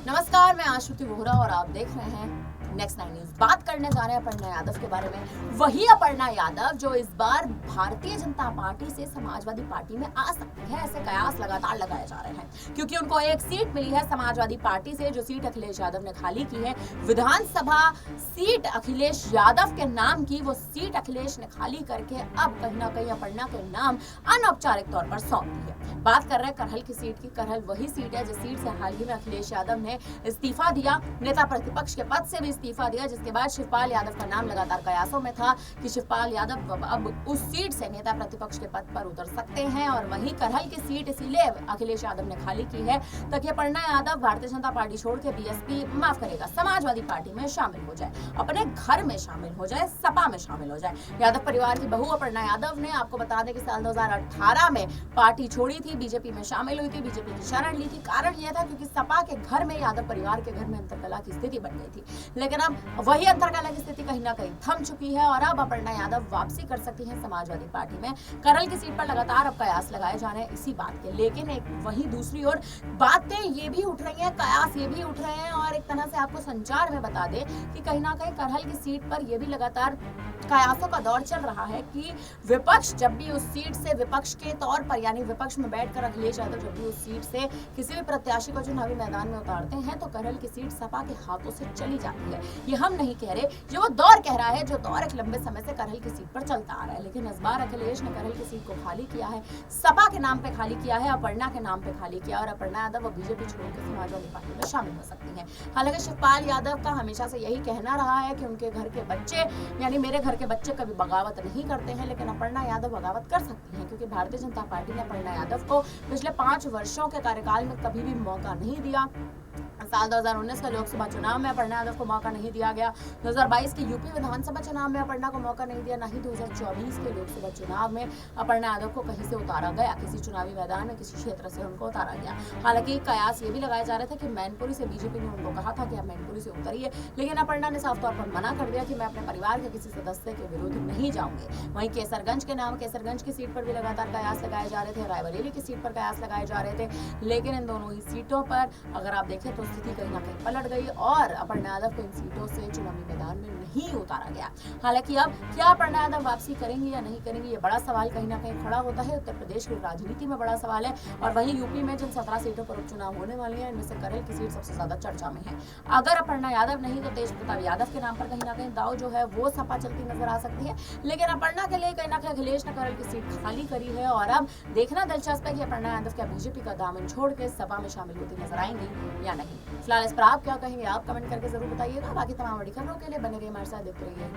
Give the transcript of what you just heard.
नमस्कार, मैं आश्रुति वोहरा और आप देख रहे हैं नेक्स्ट 9 न्यूज। बात करने जा रहे हैं अपर्णा यादव के बारे में। वही अपर्णा यादव जो इस बार भारतीय जनता पार्टी से समाजवादी पार्टी में आ सकती है, ऐसे कयास लगातार लगाए जा रहे हैं क्योंकि उनको एक सीट मिली है समाजवादी पार्टी से, जो सीट अखिलेश यादव ने खाली की है। विधानसभा सीट अखिलेश यादव के नाम की, वो सीट अखिलेश ने खाली करके अब कहीं ना कहीं अपर्णा के नाम अनौपचारिक तौर पर सौंप दी है। बात कर रहे हैं करहल की सीट की। करहल वही सीट है जिस सीट से हाल ही में अखिलेश यादव ने इस्तीफा दिया, नेता प्रतिपक्ष के पद से भी इस्तीफा दिया, जिसके बाद शिवपाल यादव का नाम लगातार कयासों में था कि शिवपाल यादव अब उस सीट से नेता प्रतिपक्ष के पद पर उतर सकते हैं। और वहीं करहल की सीट इसीलिए अखिलेश यादव ने खाली की है ताकि अपर्णा यादव भारतीय जनता पार्टी छोड़ के बीएसपी माफ करेगा समाजवादी पार्टी में शामिल हो जाए, अपने घर में शामिल हो जाए, सपा में शामिल हो जाए। यादव परिवार की बहू अपर्णा यादव ने, आपको बता दें कि साल 2018 में पार्टी छोड़ी थी, बीजेपी में शामिल हुई थी, बीजेपी की शरण ली थी। कारण यह था क्योंकि सपा के घर में, यादव परिवार के घर में अंतरकलह की स्थिति बन गई थी। लेकिन अब वही अंतरकलह की स्थिति कहीं ना कहीं थम चुकी है और अब अपर्णा यादव वापसी कर सकती है समाजवादी पार्टी में। करहल की सीट पर लगातार अब कयास लगाए जा रहे हैं इसी बात के, लेकिन एक वही दूसरी ओर बातें ये भी उठ रही हैं, कयास ये भी उठ रहे हैं और एक तरह से आपको संचार में बता दें कि कहीं ना कहीं करहल की सीट पर यह भी लगातार कयासों का दौर चल रहा है कि विपक्ष जब भी उस सीट से विपक्ष के तौर पर, यानी विपक्ष में बैठकर अखिलेश यादव जब भी उस सीट से किसी भी प्रत्याशी को चुनावी मैदान में उतारते हैं तो करहल की सीट सपा के हाथों से चली जाती है। ये हम नहीं कह रहे, ये वो दौर कह रहा है, जो दौर एक लंबे समय से करहल की सीट पर चलता आ रहा है। लेकिन इस बार अखिलेश ने करहल की सीट को खाली किया है, सपा के नाम पे खाली किया है, अपर्णा के नाम पे खाली किया और अपर्णा यादव अब बीजेपी छोड़कर समाजवादी पार्टी में शामिल हो सकती है। हालांकि शिवपाल यादव का हमेशा से यही कहना रहा है कि उनके घर के बच्चे, यानी मेरे घर के बच्चे कभी बगावत नहीं करते हैं, लेकिन अपर्णा यादव बगावत कर सकती हैं क्योंकि भारतीय जनता पार्टी ने अपर्णा यादव को पिछले 5 वर्षों के कार्यकाल में कभी भी मौका नहीं दिया। साल 2019 के लोकसभा चुनाव में अपर्णा यादव को मौका नहीं दिया गया, 2022 के यूपी विधानसभा चुनाव में अपर्णा को मौका नहीं दिया, ना ही 2024 के लोकसभा चुनाव में अपर्णा यादव को कहीं से उतारा गया, किसी चुनावी मैदान में किसी क्षेत्र से उनको उतारा गया। हालांकि कयास ये भी लगाए जा रहे थे कि मैनपुरी से बीजेपी ने उनको कहा था कि आप मैनपुरी से उतरिए, लेकिन अपर्णा ने साफ तौर पर मना कर दिया कि मैं अपने परिवार के किसी सदस्य के विरुद्ध नहीं जाऊंगी। वहीं केसरगंज के नाम, केसरगंज की सीट पर भी लगातार कयास लगाए जा रहे थे, रायबरेली की सीट पर कयास लगाए जा रहे थे, लेकिन इन दोनों ही सीटों पर अगर आप देखें तो स्थिति कहीं ना कहीं पलट गई और अपर्णा यादव को इन सीटों से चुनावी मैदान में नहीं उतारा गया। हालांकि अब क्या अपर्णा यादव वापसी करेंगी या नहीं करेंगी, ये बड़ा सवाल कहीं ना कहीं खड़ा होता है। उत्तर प्रदेश की राजनीति में बड़ा सवाल है और वहीं यूपी में जिन 17 सीटों पर उपचुनाव होने वाले हैं, इनमें से करहल की सीट सबसे ज्यादा चर्चा में है। अगर अपर्णा यादव नहीं तो तेज प्रताप यादव के नाम पर कहीं ना कहीं दाव जो है वो सपा चलती नजर आ सकती है। लेकिन अपर्णा के लिए कहीं ना कहीं अखिलेश ने करहल की सीट खाली करी है और अब देखना दिलचस्प है कि अपर्णा यादव क्या बीजेपी का दामन छोड़ के सपा में शामिल होती नजर आएंगी या नहीं। फिलहाल इस पर आप क्या कहेंगे, आप कमेंट करके जरूर बताइएगा। बाकी तमाम बड़ी खबरों के लिए बने रहिए हमारे साथ, देखते रहिए।